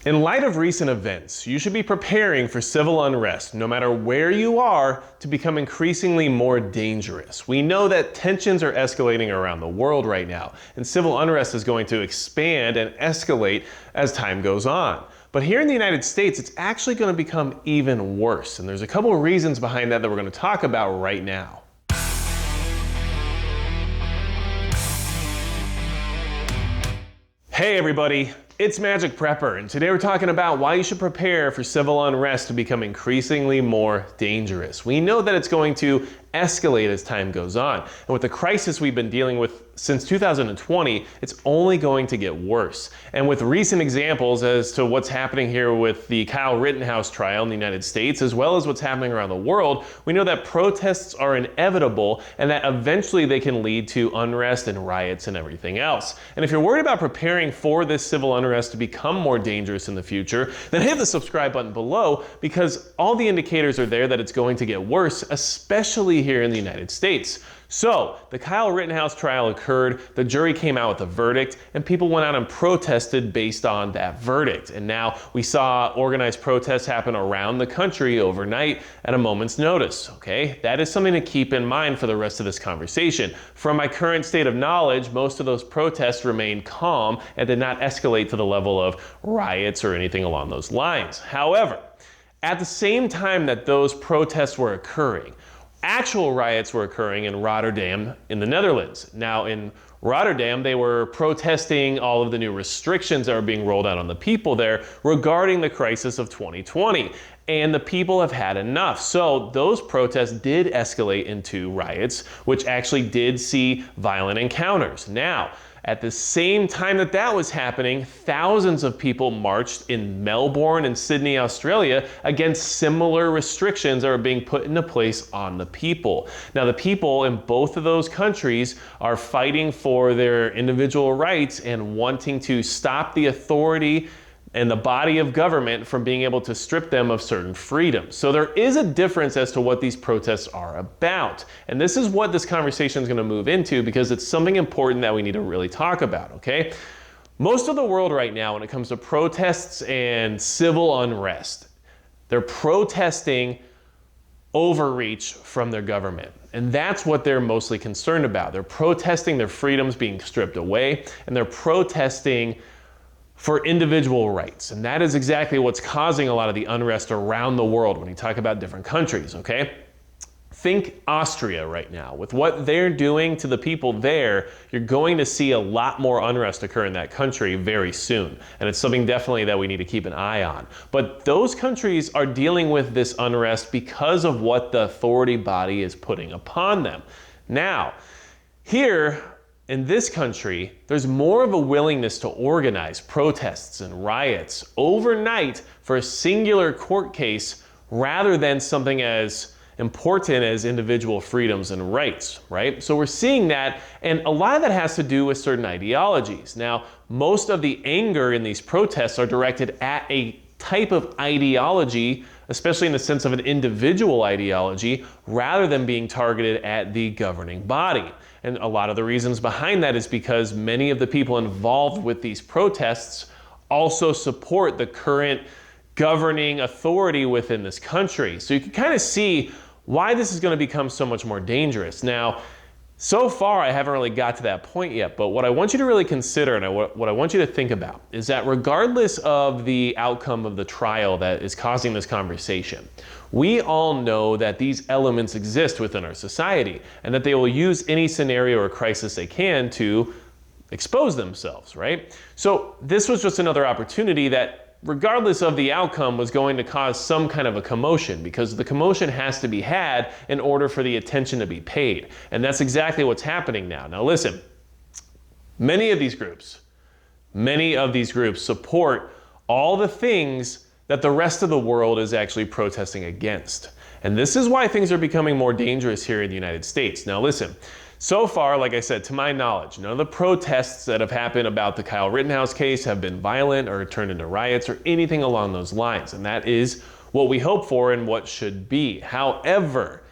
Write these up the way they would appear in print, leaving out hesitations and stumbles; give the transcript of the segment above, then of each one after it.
In light of recent events, you should be preparing for civil unrest, no matter where you are, to become increasingly more dangerous. We know that tensions are escalating around the world right now, and civil unrest is going to expand and escalate as time goes on. But here in the United States, it's actually going to become even worse, and there's a couple of reasons behind that we're going to talk about right now. Hey everybody, it's Magic Prepper, and today we're talking about why you should prepare for civil unrest to become increasingly more dangerous. We know that it's going to escalate as time goes on, and with the crisis we've been dealing with since 2020, it's only going to get worse. And with recent examples as to what's happening here with the Kyle Rittenhouse trial in the United States, as well as what's happening around the world, we know that protests are inevitable and that eventually they can lead to unrest and riots and everything else. And if you're worried about preparing for this civil unrest to become more dangerous in the future, then hit the subscribe button below, because all the indicators are there that it's going to get worse, especially here in the United States. So, the Kyle Rittenhouse trial occurred, the jury came out with a verdict, and people went out and protested based on that verdict. And now we saw organized protests happen around the country overnight at a moment's notice, okay? That is something to keep in mind for the rest of this conversation. From my current state of knowledge, most of those protests remained calm and did not escalate to the level of riots or anything along those lines. However, at the same time that those protests were occurring, actual riots were occurring in Rotterdam in the Netherlands. Now in Rotterdam, they were protesting all of the new restrictions that are being rolled out on the people there regarding the crisis of 2020. And the people have had enough. So those protests did escalate into riots, which actually did see violent encounters. Now, at the same time that that was happening, thousands of people marched in Melbourne and Sydney, Australia, against similar restrictions that are being put into place on the people. Now, the people in both of those countries are fighting for their individual rights and wanting to stop the authority and the body of government from being able to strip them of certain freedoms. So there is a difference as to what these protests are about. And this is what this conversation is going to move into, because it's something important that we need to really talk about, okay? Most of the world right now, when it comes to protests and civil unrest, they're protesting overreach from their government. And that's what they're mostly concerned about. They're protesting their freedoms being stripped away, and they're protesting for individual rights. And that is exactly what's causing a lot of the unrest around the world when you talk about different countries, okay? Think Austria right now. With what they're doing to the people there, you're going to see a lot more unrest occur in that country very soon. And it's something definitely that we need to keep an eye on. But those countries are dealing with this unrest because of what the authority body is putting upon them. Now, here, in this country, there's more of a willingness to organize protests and riots overnight for a singular court case rather than something as important as individual freedoms and rights, right? So we're seeing that, and a lot of that has to do with certain ideologies. Now, most of the anger in these protests are directed at a type of ideology, especially in the sense of an individual ideology, rather than being targeted at the governing body. And a lot of the reasons behind that is because many of the people involved with these protests also support the current governing authority within this country. So you can kind of see why this is going to become so much more dangerous. Now, so far I haven't really got to that point yet, but what I want you to really consider and what I want you to think about is that regardless of the outcome of the trial that is causing this conversation, we all know that these elements exist within our society and that they will use any scenario or crisis they can to expose themselves, right? So this was just another opportunity that, regardless of the outcome, was going to cause some kind of a commotion, because the commotion has to be had in order for the attention to be paid. And that's exactly what's happening now. Now listen, many of these groups support all the things that the rest of the world is actually protesting against. And this is why things are becoming more dangerous here in the United States. Now listen, so far, like I said, to my knowledge, none of the protests that have happened about the Kyle Rittenhouse case have been violent or turned into riots or anything along those lines. And that is what we hope for and what should be. However,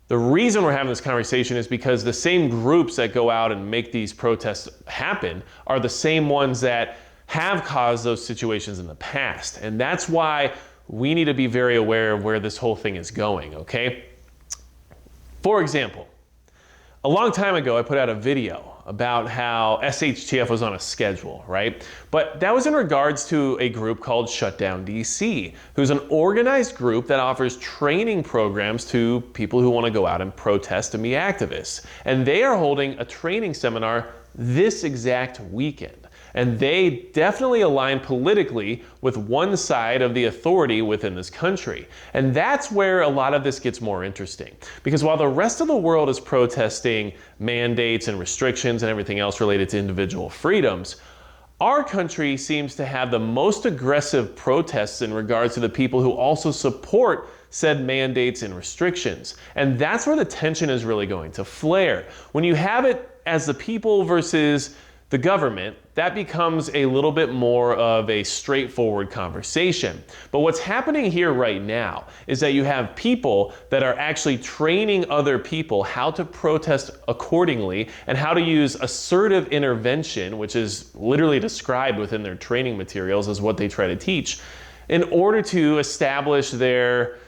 the reason we're having this conversation is because the same groups that go out and make these protests happen are the same ones that have caused those situations in the past. And that's why we need to be very aware of where this whole thing is going, okay? For example, a long time ago, I put out a video about how SHTF was on a schedule, right? But that was in regards to a group called Shutdown DC, who's an organized group that offers training programs to people who want to go out and protest and be activists. And they are holding a training seminar this exact weekend. And they definitely align politically with one side of the authority within this country. And that's where a lot of this gets more interesting. Because while the rest of the world is protesting mandates and restrictions and everything else related to individual freedoms, our country seems to have the most aggressive protests in regards to the people who also support said mandates and restrictions. And that's where the tension is really going to flare. When you have it as the people versus the government, that becomes a little bit more of a straightforward conversation. But what's happening here right now is that you have people that are actually training other people how to protest accordingly and how to use assertive intervention, which is literally described within their training materials as what they try to teach, in order to establish their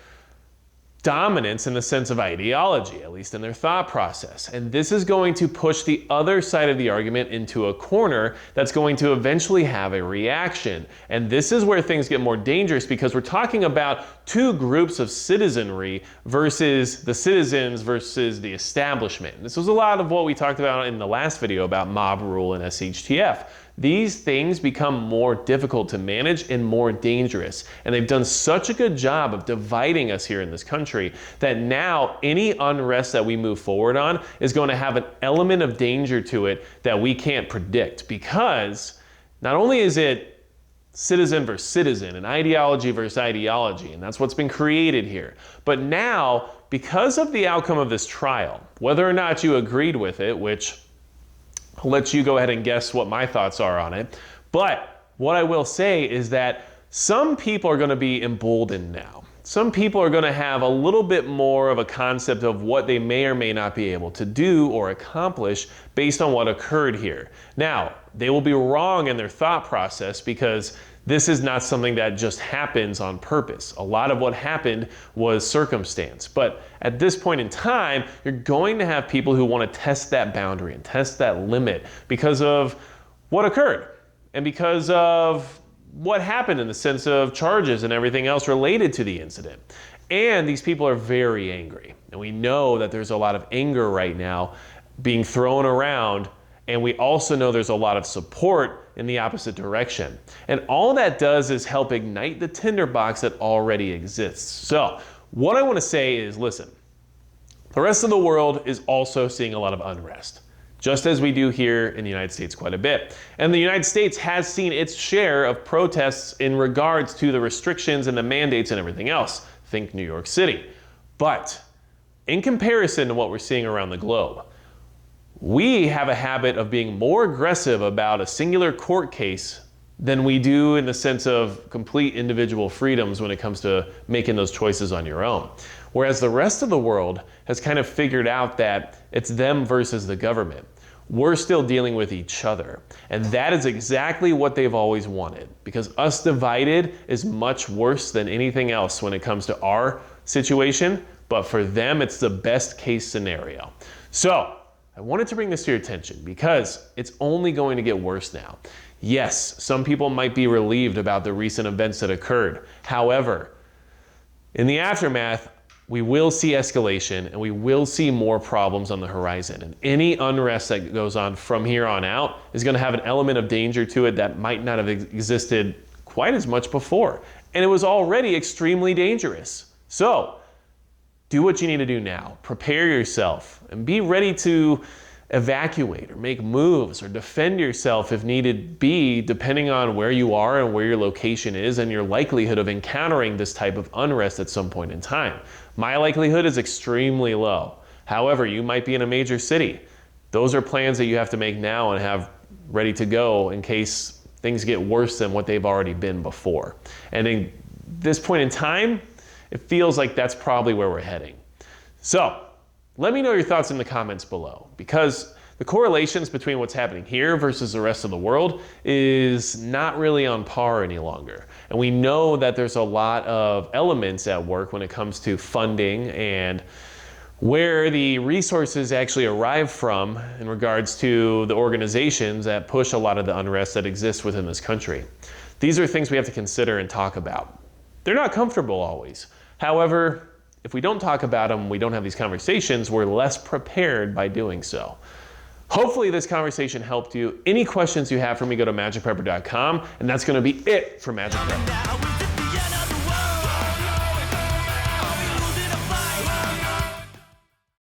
dominance in the sense of ideology, at least in their thought process. And this is going to push the other side of the argument into a corner that's going to eventually have a reaction. And this is where things get more dangerous, because we're talking about two groups of citizenry versus the citizens versus the establishment. This was a lot of what we talked about in the last video about mob rule and SHTF. These things become more difficult to manage and more dangerous. And they've done such a good job of dividing us here in this country that now any unrest that we move forward on is going to have an element of danger to it that we can't predict, because not only is it citizen versus citizen and ideology versus ideology, and that's what's been created here, but now because of the outcome of this trial, whether or not you agreed with it, which I'll let you go ahead and guess what my thoughts are on it. But what I will say is that some people are going to be emboldened now. Some people are going to have a little bit more of a concept of what they may or may not be able to do or accomplish based on what occurred here. Now, they will be wrong in their thought process, because this is not something that just happens on purpose. A lot of what happened was circumstance. But at this point in time, you're going to have people who want to test that boundary and test that limit because of what occurred and because of what happened in the sense of charges and everything else related to the incident. And these people are very angry. And we know that there's a lot of anger right now being thrown around. And we also know there's a lot of support in the opposite direction. And all that does is help ignite the tinderbox that already exists. So what I want to say is, listen, the rest of the world is also seeing a lot of unrest, just as we do here in the United States quite a bit. And the United States has seen its share of protests in regards to the restrictions and the mandates and everything else. Think New York City. But in comparison to what we're seeing around the globe, we have a habit of being more aggressive about a singular court case than we do in the sense of complete individual freedoms when it comes to making those choices on your own. Whereas the rest of the world has kind of figured out that it's them versus the government. We're still dealing with each other. And that is exactly what they've always wanted, because us divided is much worse than anything else when it comes to our situation. But for them, it's the best case scenario. So I wanted to bring this to your attention because it's only going to get worse now. Yes, some people might be relieved about the recent events that occurred. However, in the aftermath, we will see escalation and we will see more problems on the horizon. And any unrest that goes on from here on out is going to have an element of danger to it that might not have existed quite as much before. And it was already extremely dangerous. So do what you need to do now. Prepare yourself and be ready to evacuate or make moves or defend yourself if needed be, depending on where you are and where your location is and your likelihood of encountering this type of unrest at some point in time. My likelihood is extremely low. However, you might be in a major city. Those are plans that you have to make now and have ready to go in case things get worse than what they've already been before. And in this point in time, it feels like that's probably where we're heading. So let me know your thoughts in the comments below, because The correlations between what's happening here versus the rest of the world is not really on par any longer. And we know that there's a lot of elements at work when it comes to funding and where the resources actually arrive from in regards to the organizations that push a lot of the unrest that exists within this country. These are things we have to consider and talk about. They're not comfortable always. However, if we don't talk about them, we don't have these conversations, we're less prepared by doing so. Hopefully this conversation helped you. Any questions you have for me, go to magicprepper.com, and that's going to be it for Magic Prepper.